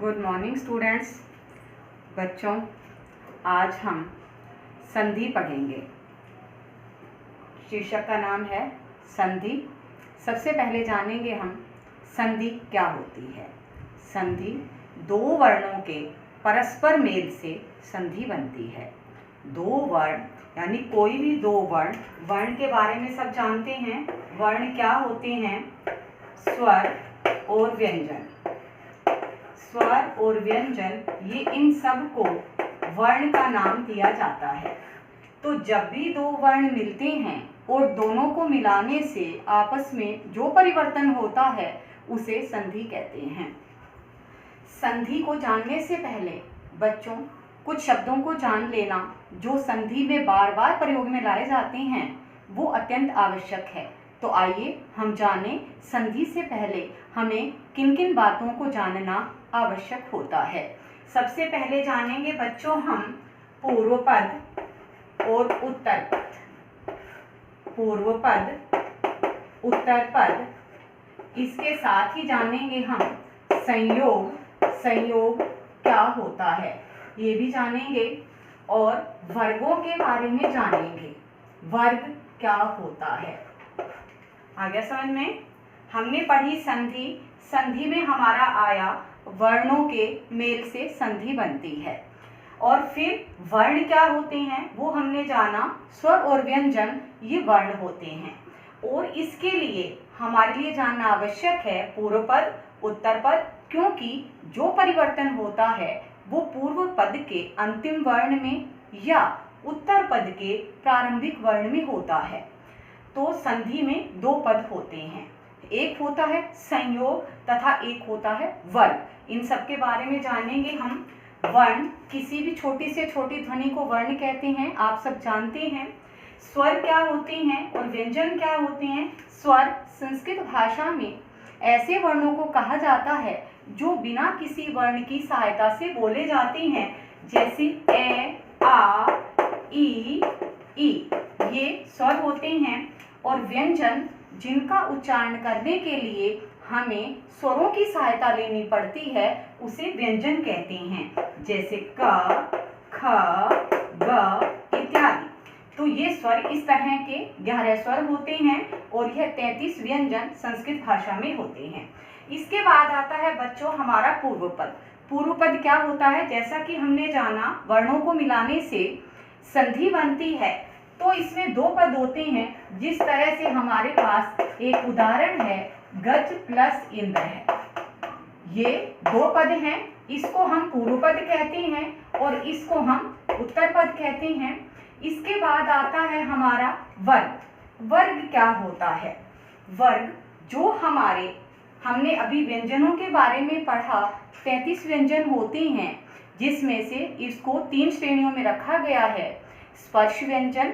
Good morning students. बच्चों, आज हम संधि पढ़ेंगे। शीर्षक का नाम है संधि। सबसे पहले जानेंगे हम संधि क्या होती है। संधि दो वर्णों के परस्पर मेल से संधि बनती है। दो वर्ण यानी कोई भी दो वर्ण के बारे में सब जानते हैं। वर्ण क्या होते हैं? स्वर और व्यंजन। स्वर और व्यंजन, ये इन सब को वर्ण का नाम दिया जाता है। तो जब भी दो वर्ण मिलते हैं और दोनों को मिलाने से आपस में जो परिवर्तन होता है उसे संधि कहते हैं। संधि को जानने से पहले बच्चों कुछ शब्दों को जान लेना जो संधि में बार बार प्रयोग में लाए जाते हैं, वो अत्यंत आवश्यक है। तो आइए हम जानें संधि से पहले हमें किन किन बातों को जानना आवश्यक होता है। सबसे पहले जानेंगे बच्चों हम पूर्व पद और उत्तर पद। पूर्व पद, उत्तर पद, इसके साथ ही जानेंगे हम संयोग। संयोग क्या होता है ये भी जानेंगे और वर्गों के बारे में जानेंगे। वर्ग क्या होता है। आ गया समझ में? हमने पढ़ी संधि। संधि में हमारा आया वर्णों के मेल से संधि बनती है। और फिर वर्ण क्या होते हैं वो हमने जाना। स्वर और व्यंजन ये वर्ण होते हैं। और इसके लिए हमारे लिए जानना आवश्यक है पूर्व पद, उत्तर पद, क्योंकि जो परिवर्तन होता है वो पूर्व पद के अंतिम वर्ण में या उत्तर पद के प्रारंभिक वर्ण में होता है। तो संधि में दो पद होते हैं, एक होता है संयोग तथा एक होता है वर्ग। इन सब के बारे में जानेंगे हम। वर्ण, किसी भी छोटी से छोटी ध्वनि को वर्ण कहते हैं, आप सब जानते हैं। स्वर क्या होते हैं और व्यंजन क्या होते हैं? स्वर संस्कृत भाषा में ऐसे वर्णों को कहा जाता है जो बिना किसी वर्ण की सहायता से बोले जाते हैं, जैसे ए, आ, ई, ये स्वर होते हैं। और व्यंजन जिनका उच्चारण करने के लिए हमें स्वरों की सहायता लेनी पड़ती है उसे व्यंजन कहते हैं, जैसे क, ख, ग इत्यादि। तो ये स्वर इस तरह के 11 स्वर होते हैं और यह 33 व्यंजन संस्कृत भाषा में होते हैं। इसके बाद आता है बच्चों हमारा पूर्व पद। पूर्व पद क्या होता है? जैसा कि हमने जाना वर्णों को मिलाने से संधि बनती है। तो इसमें दो पद होते हैं। जिस तरह से हमारे पास एक उदाहरण है गज प्लस इंद्र है, ये दो पद हैं। इसको हम पूर्व पद कहते हैं और इसको हम उत्तर पद कहते हैं। इसके बाद आता है हमारा वर्ग। वर्ग क्या होता है? वर्ग जो हमने अभी व्यंजनों के बारे में पढ़ा, 33 व्यंजन होते हैं, जिसमें से इसको 3 श्रेणियों में रखा गया है। स्पर्श व्यंजन,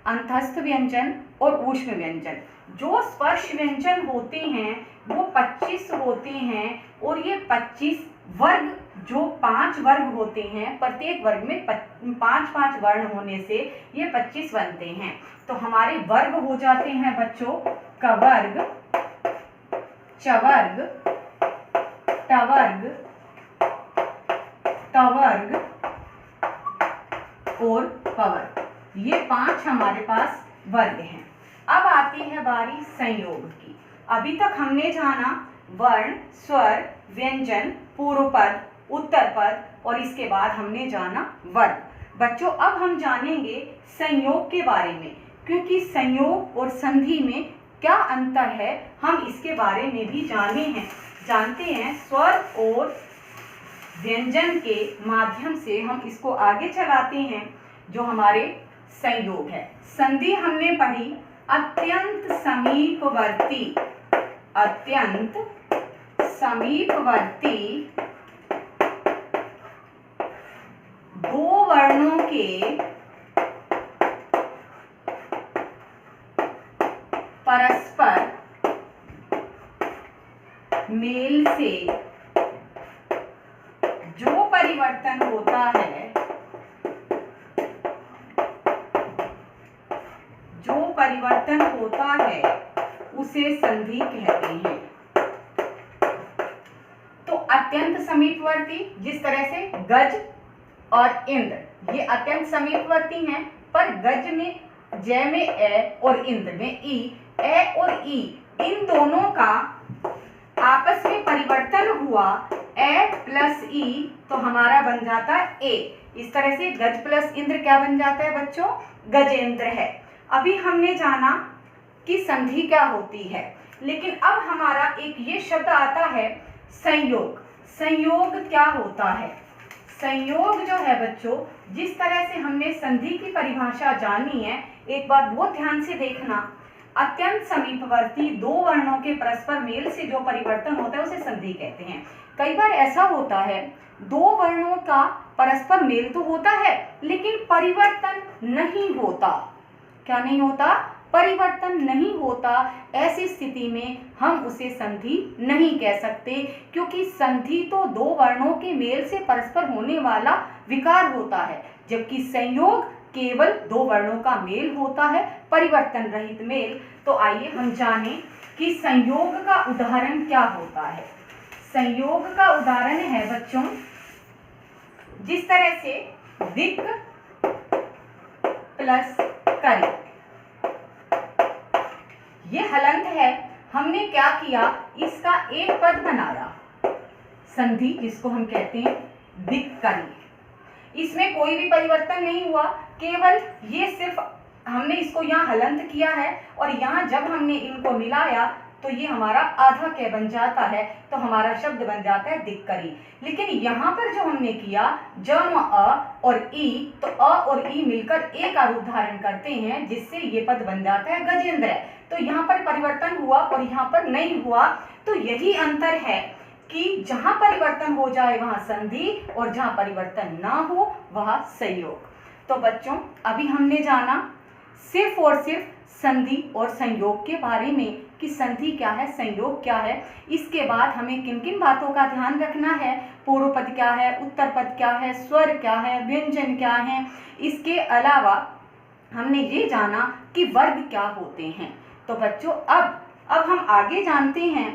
अंतस्थ व्यंजन और ऊष्म व्यंजन। जो स्पर्श व्यंजन होते हैं वो 25 होते हैं और ये 25 वर्ग, जो 5 वर्ग होते हैं, प्रत्येक वर्ग में 5-5 वर्ण होने से ये 25 बनते हैं। तो हमारे वर्ग हो जाते हैं बच्चों कवर्ग, चवर्ग, टवर्ग, तवर्ग और पवर्ग। ये 5 हमारे पास वर्ग हैं। अब आती है बारी संयोग की। अभी तक हमने जाना वर्ण, स्वर, व्यंजन, पूर्व पद, उत्तर पद और इसके बाद हमने जाना वर्ग। बच्चों अब हम जानेंगे संयोग के बारे में, क्योंकि संयोग और संधि में क्या अंतर है हम इसके बारे में भी जानते हैं। स्वर और व्यंजन के माध्यम से हम इसको आगे चलाते हैं। जो हमारे संयोग है, संधि हमने पढ़ी अत्यंत समीपवर्ती। अत्यंत समीपवर्ती दो वर्णों के परस्पर मेल से जो परिवर्तन होता है, उसे संधि कहते हैं। तो अत्यंत समीपवर्ती, जिस तरह से गज और इंद्र ये अत्यंत समीपवर्ती हैं, पर गज में जय में ए और इंद्र में ई, ए और ई इन दोनों का आपस में परिवर्तन हुआ ए प्लस ई, तो हमारा बन जाता है ए। इस तरह से गज प्लस इंद्र क्या बन जाता है बच्चों? गजेंद्र है। अभी हमने जाना कि संधि क्या होती है, लेकिन अब हमारा एक ये शब्द आता है संयोग। संयोग क्या होता है? संयोग जो है बच्चों, जिस तरह से हमने संधि की परिभाषा जानी है, एक बात बहुत ध्यान से देखना, अत्यंत समीपवर्ती दो वर्णों के परस्पर मेल से जो परिवर्तन होता है उसे संधि कहते हैं। कई बार ऐसा होता है दो वर्णों का परस्पर मेल तो होता है लेकिन परिवर्तन नहीं होता। क्या नहीं होता? परिवर्तन नहीं होता। ऐसी स्थिति में हम उसे संधि नहीं कह सकते, क्योंकि संधि तो दो वर्णों के मेल से परस्पर होने वाला विकार होता है, जबकि संयोग केवल दो वर्णों का मेल होता है, परिवर्तन रहित मेल। तो आइए हम जानें कि संयोग का उदाहरण क्या होता है। संयोग का उदाहरण है बच्चों, जिस तरह से दिक् प्लस करी, ये हलंत है। हमने क्या किया? इसका एक पद बनाया, संधि जिसको हम कहते हैं दिक्करी। इसमें कोई भी परिवर्तन नहीं हुआ, केवल ये सिर्फ हमने इसको यहाँ हलंत किया है और यहाँ जब हमने इनको मिलाया तो ये हमारा आधा क बन जाता है, तो हमारा शब्द बन जाता है दिक्करी। लेकिन यहाँ पर जो हमने किया जम अ और ई, तो अ और ई मिलकर एक रूप धारण करते हैं, जिससे ये पद बन जाता है गजेंद्र। तो यहाँ पर परिवर्तन हुआ और यहाँ पर नहीं हुआ। तो यही अंतर है कि जहाँ परिवर्तन हो जाए वहाँ संधि और जहाँ परिवर्तन ना हो वहाँ संयोग। तो बच्चों अभी हमने जाना सिर्फ और सिर्फ संधि और संयोग के बारे में कि संधि क्या है, संयोग क्या है। इसके बाद हमें किन किन बातों का ध्यान रखना है, पूर्व पद क्या है, उत्तर पद क्या है, स्वर क्या है, व्यंजन क्या है। इसके अलावा हमने ये जाना कि वर्ग क्या होते हैं। तो बच्चों अब हम आगे जानते हैं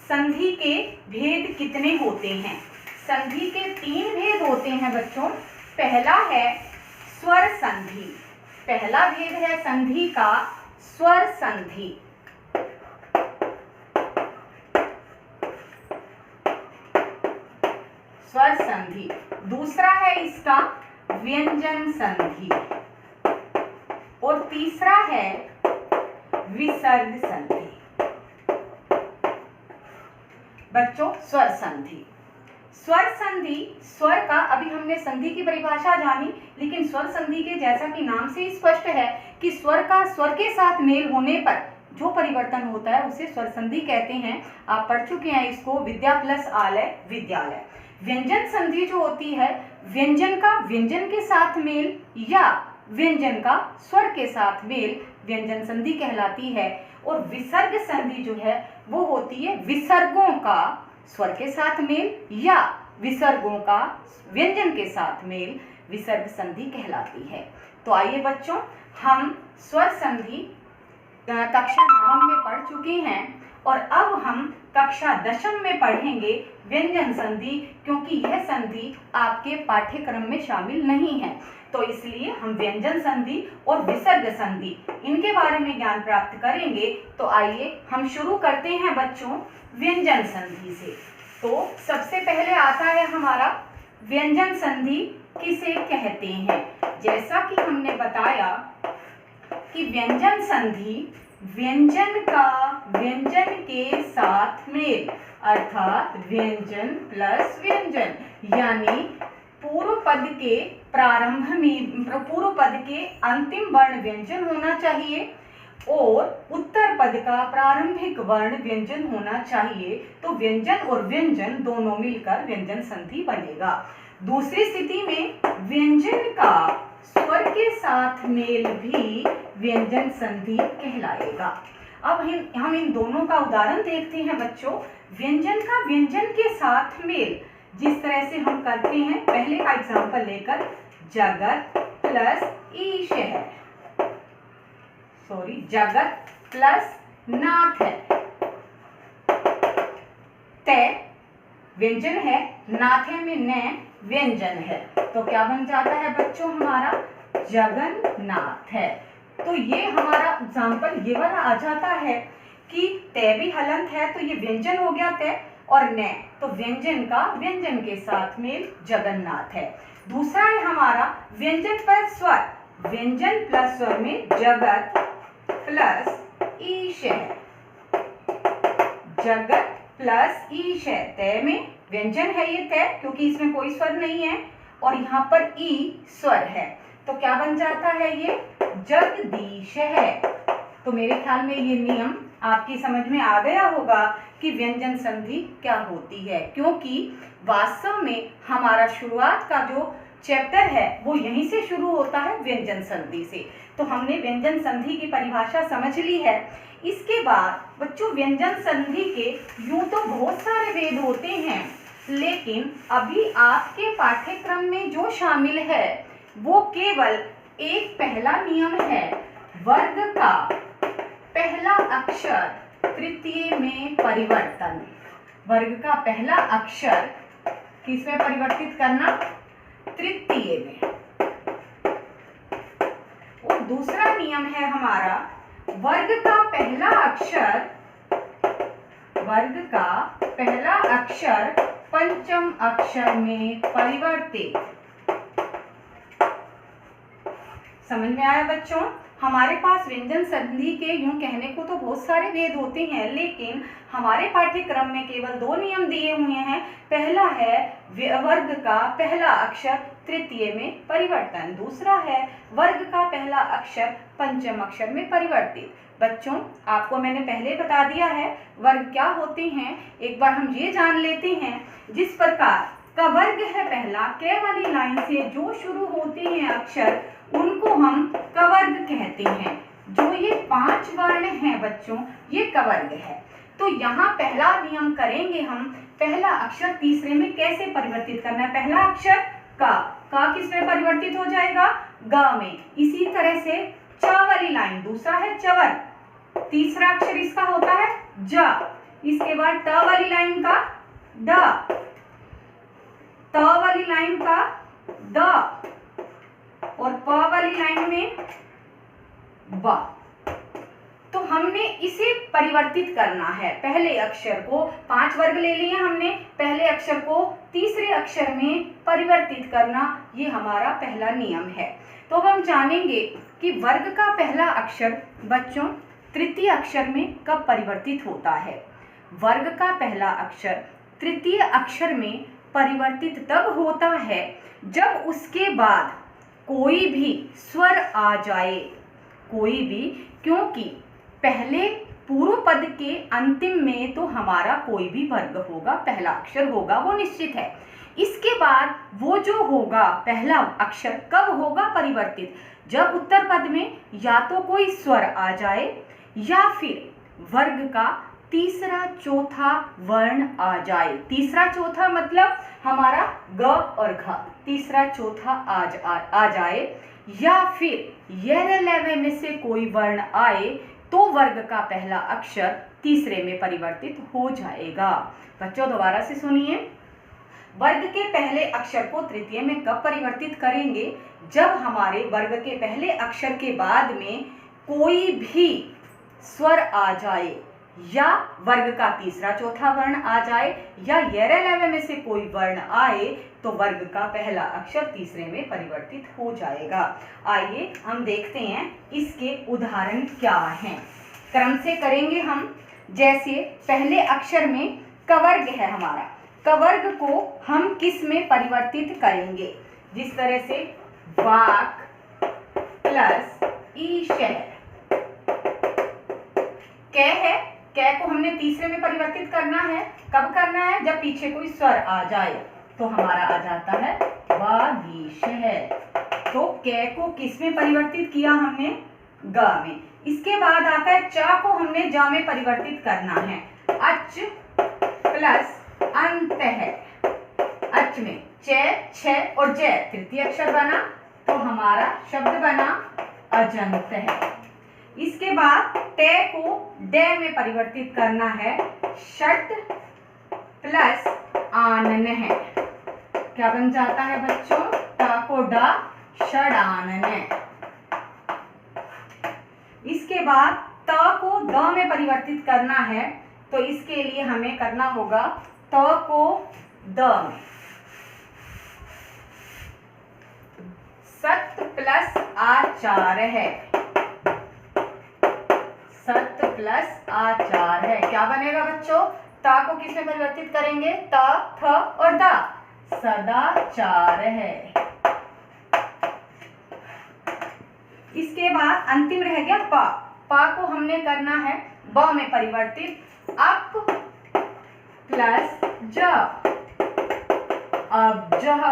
संधि के भेद कितने होते हैं। संधि के 3 भेद होते हैं बच्चों। पहला है स्वर संधि। पहला भेद है संधि का स्वर संधि। स्वर संधि। दूसरा है इसका व्यंजन संधि और तीसरा है विसर्ग संधि। बच्चों स्वर संधि, स्वर संधि, स्वर का अभी हमने संधि की परिभाषा जानी, लेकिन स्वर संधि के जैसा कि नाम से स्पष्ट है कि स्वर का स्वर के साथ मेल होने पर जो परिवर्तन होता है उसे स्वर संधि कहते हैं। आप पढ़ चुके हैं इसको, विद्या प्लस आलय विद्यालय। व्यंजन संधि जो होती है, व्यंजन का व्यंजन के साथ मेल या व्यंजन का स्वर के साथ मेल व्यंजन संधि कहलाती है। और विसर्ग संधि जो है वो होती है विसर्गों का स्वर के साथ मेल या विसर्गों का व्यंजन के साथ मेल, विसर्ग संधि कहलाती है। तो आइए बच्चों, हम स्वर संधि कक्षा 9 में पढ़ चुके हैं और अब हम कक्षा 10 में पढ़ेंगे व्यंजन संधि, क्योंकि यह संधि आपके पाठ्यक्रम में शामिल नहीं है। तो इसलिए हम व्यंजन संधि और विसर्ग संधि इनके बारे में ज्ञान प्राप्त करेंगे। तो आइए हम शुरू करते हैं बच्चों व्यंजन संधि से। तो सबसे पहले आता है हमारा व्यंजन संधि किसे कहते हैं। जैसा कि हमने बताया कि व्यंजन संधि व्यंजन का व्यंजन के साथ मेल, अर्थात व्यंजन प्लस व्यंजन, यानी पूर्व पद के प्रारंभ में पूर्व पद के अंतिम वर्ण व्यंजन होना चाहिए और उत्तर पद का प्रारंभिक वर्ण व्यंजन होना चाहिए। तो व्यंजन और व्यंजन दोनों मिलकर व्यंजन संधि बनेगा। दूसरी स्थिति में व्यंजन का स्वर के साथ मेल भी व्यंजन संधि कहलाएगा। अब हम इन दोनों का उदाहरण देखते हैं बच्चों। व्यंजन का व्यंजन के साथ मेल जिस तरह से हम करते हैं, पहले का एग्जाम्पल लेकर, जगत प्लस ईश है, जगत प्लस नाथ है, ते व्यंजन है, नाथे में न व्यंजन है, तो क्या बन जाता है बच्चों हमारा जगन्नाथ है। तो ये हमारा एग्जाम्पल ये वाला आ जाता है कि तय भी हलंत है तो ये व्यंजन हो गया तय, और न तो व्यंजन का व्यंजन के साथ मेल जगन्नाथ है। दूसरा है हमारा व्यंजन पर स्वर, व्यंजन प्लस स्वर में जगत प्लस ईश है, जगत प्लस ईश है। तय में व्यंजन है ये तय क्योंकि इसमें कोई स्वर नहीं है, और यहाँ पर ई स्वर है, तो क्या बन जाता है ये जगदीश है। तो मेरे ख्याल में ये नियम आपकी समझ में आ गया होगा कि व्यंजन संधि क्या होती है, क्योंकि वास्तव में हमारा शुरुआत का जो चैप्टर है वो यहीं से शुरू होता है व्यंजन संधि से। तो हमने व्यंजन संधि की परिभाषा समझ ली है। इसके बाद बच्चों व्यंजन संधि के यूं तो बहुत सारे भेद होते हैं, लेकिन अभी आपके पाठ्यक्रम में जो शामिल है वो केवल एक पहला नियम है, वर्ग का पहला अक्षर तृतीय में परिवर्तन। वर्ग का पहला अक्षर किसमें परिवर्तित करना? तृतीय में। और दूसरा नियम है हमारा वर्ग का पहला अक्षर पंचम अक्षर में परिवर्तित। समझ में आया बच्चों? हमारे पास व्यंजन संधि के यूं कहने को तो बहुत सारे भेद होते हैं, लेकिन हमारे पाठ्यक्रम में केवल दो नियम दिए हुए हैं। पहला है वर्ग का पहला अक्षर तृतीय में परिवर्तन, दूसरा है वर्ग का पहला अक्षर पंचम अक्षर में परिवर्तित। बच्चों आपको मैंने पहले बता दिया है वर्ग क्या होते हैं, एक बार हम ये जान लेते हैं। जिस प्रकार का वर्ग है पहला, क वाली लाइन से जो शुरू होते हैं अक्षर उनको हम कवर्ग कहते हैं। जो ये 5 वर्ण हैं बच्चों ये कवर्ग है। तो यहाँ पहला नियम करेंगे हम, पहला अक्षर तीसरे में कैसे परिवर्तित करना है। पहला अक्षर का किस में परिवर्तित हो जाएगा? ग में। इसी तरह से च वाली लाइन, दूसरा है चवर, तीसरा अक्षर इसका होता है ज। इसके बाद ट वाली लाइन का ड, त वाली लाइन का द, और प वाली लाइन में ब। तो हमने इसे परिवर्तित करना है। पहले अक्षर को 5 वर्ग ले लिए हमने, पहले अक्षर को तीसरे अक्षर में परिवर्तित करना ये हमारा पहला नियम है। तो अब हम जानेंगे कि वर्ग का पहला अक्षर बच्चों तृतीय अक्षर में कब परिवर्तित होता है। वर्ग का पहला अक्षर तृतीय अक्षर में परिवर्तित तब होता है जब उसके बाद कोई भी स्वर आ जाए, कोई भी, क्योंकि पहले पूर्व पद के अंतिम में तो हमारा कोई भी वर्ग होगा, पहला अक्षर होगा, वो निश्चित है। इसके बाद वो जो होगा पहला अक्षर कब होगा परिवर्तित? जब उत्तर पद में या तो कोई स्वर आ जाए या फिर वर्ग का तीसरा चौथा वर्ण आ जाए। तीसरा चौथा मतलब हमारा ग और घ, तीसरा चौथा आ जाए, या फिर यह में से कोई वर्ण आए तो वर्ग का पहला अक्षर तीसरे में परिवर्तित हो जाएगा। बच्चों दोबारा से सुनिए, वर्ग के पहले अक्षर को तृतीय में कब परिवर्तित करेंगे? जब हमारे वर्ग के पहले अक्षर के बाद में कोई भी स्वर आ जाए, या वर्ग का तीसरा चौथा वर्ण आ जाए, या यह में से कोई वर्ण आए तो वर्ग का पहला अक्षर तीसरे में परिवर्तित हो जाएगा। आइए हम देखते हैं इसके उदाहरण क्या हैं। क्रम से करेंगे हम। जैसे पहले अक्षर में कवर्ग है हमारा, कवर्ग को हम किस में परिवर्तित करेंगे? जिस तरह से वाक प्लस ईश है, कै है, कै को हमने तीसरे में परिवर्तित करना है। कब करना है? जब पीछे कोई स्वर आ जाए, तो हमारा आ जाता है वागीश है। तो कै को किस में परिवर्तित किया हमने? ग में। इसके बाद आता है चा को हमने जा में परिवर्तित करना है। अच प्लस अंत है, अच में च, छ और जय तृतीय अक्षर बना, तो हमारा शब्द बना अजंत है। इसके बाद टे को डे में परिवर्तित करना है। षट प्लस आनन है, क्या बन जाता है बच्चों? ट को ड, षडानन। इसके बाद त को द में परिवर्तित करना है, तो इसके लिए हमें करना होगा त को द में। सत प्लस आचार है, सत प्लस आचार है, क्या बनेगा बच्चों? ता को किस में परिवर्तित करेंगे? त, थ और द, सदाचार है। इसके बाद अंतिम रह गया पा। पा को हमने करना है ब में परिवर्तित, अप प्लस ज, अब्जह।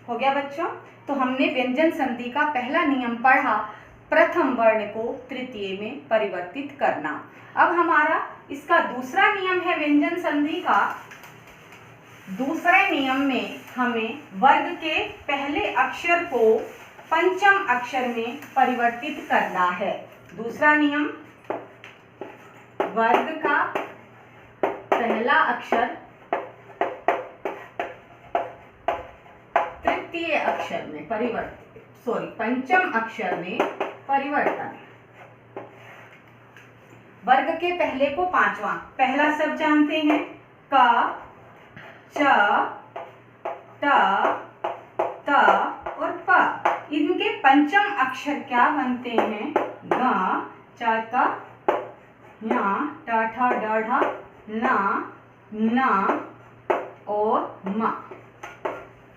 हो गया बच्चों? तो हमने व्यंजन संधि का पहला नियम पढ़ा, प्रथम वर्ण को तृतीय में परिवर्तित करना। अब हमारा इसका दूसरा नियम है व्यंजन संधि का। दूसरे नियम में हमें वर्ग के पहले अक्षर को पंचम अक्षर में परिवर्तित करना है। दूसरा नियम, वर्ग का पहला अक्षर तृतीय अक्षर में परिवर्तित, पंचम अक्षर में परिवर्तन। वर्ग के पहले को पांचवा, पहला सब जानते हैं, क, च, ट, त और प। इनके पंचम अक्षर क्या बनते हैं? ग, च, त, ञ, ट, ठ, ड, ढ, न और म।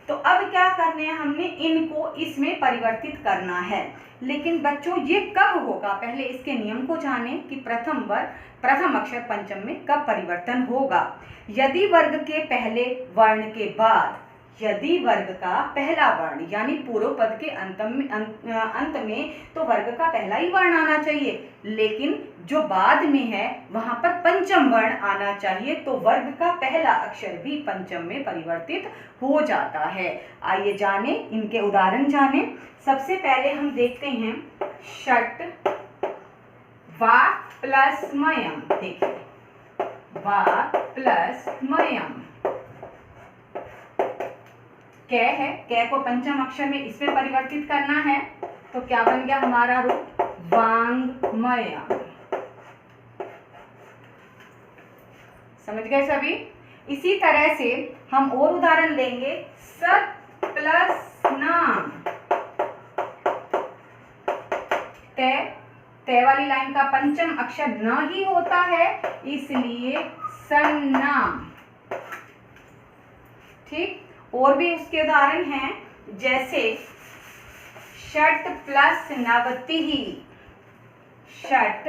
तो अब क्या करने हैं? हमने इनको इसमें परिवर्तित करना है। लेकिन बच्चों ये कब होगा? पहले इसके नियम को जाने कि प्रथम अक्षर पंचम में कब परिवर्तन होगा। यदि वर्ग के पहले वर्ण के बाद, यदि वर्ग का पहला वर्ण यानी पूर्व पद के अंत में तो वर्ग का पहला ही वर्ण आना चाहिए, लेकिन जो बाद में है वहां पर पंचम वर्ण आना चाहिए, तो वर्ग का पहला अक्षर भी पंचम में परिवर्तित हो जाता है। आइए जाने, इनके उदाहरण जाने। सबसे पहले हम देखते हैं षट वा प्लस मयम। देखिए वा प्लस मयम, कै है, कै को पंचम अक्षर में इसमें परिवर्तित करना है, तो क्या बन गया हमारा रूप? वांग्मयम। समझ गए सभी? इसी तरह से हम और उदाहरण लेंगे। सत प्लस नाम, तय वाली लाइन का पंचम अक्षर न ही होता है, इसलिए सन्नाम। ठीक, और भी उसके उदाहरण हैं, जैसे षट प्लस नवतिः, षट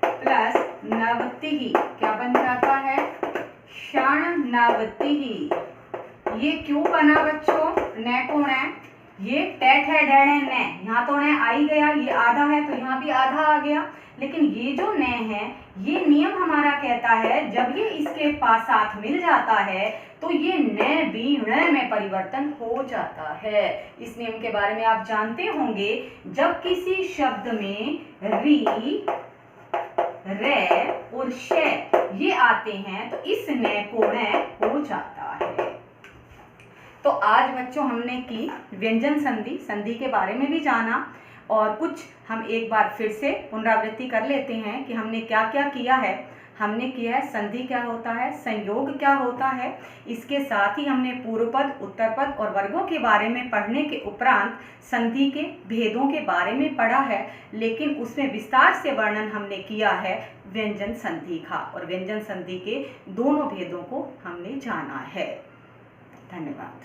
प्लस नवतिः क्या बन जाता है? क्षण नवतिः। ये क्यों बना बच्चों? न कौन है? ये टेट है, डैण है, न। यहाँ तो न आ ही गया, ये आधा है तो यहाँ भी आधा आ गया। लेकिन ये जो न है, ये नियम हमारा कहता है जब ये इसके पास साथ मिल जाता है तो ये न भी ण में परिवर्तन हो जाता है। इस नियम के बारे में आप जानते होंगे, जब किसी शब्द में री, रे और श ये आते हैं तो इस न को न हो जाता है। तो आज बच्चों हमने की व्यंजन संधि के बारे में भी जाना, और कुछ हम एक बार फिर से पुनरावृत्ति कर लेते हैं कि हमने क्या क्या किया है। हमने किया है संधि क्या होता है, संयोग क्या होता है, इसके साथ ही हमने पूर्व पद, उत्तर पद और वर्गों के बारे में पढ़ने के उपरांत संधि के भेदों के बारे में पढ़ा है, लेकिन उसमें विस्तार से वर्णन हमने किया है व्यंजन संधि का, और व्यंजन संधि के दोनों भेदों को हमने जाना है। धन्यवाद।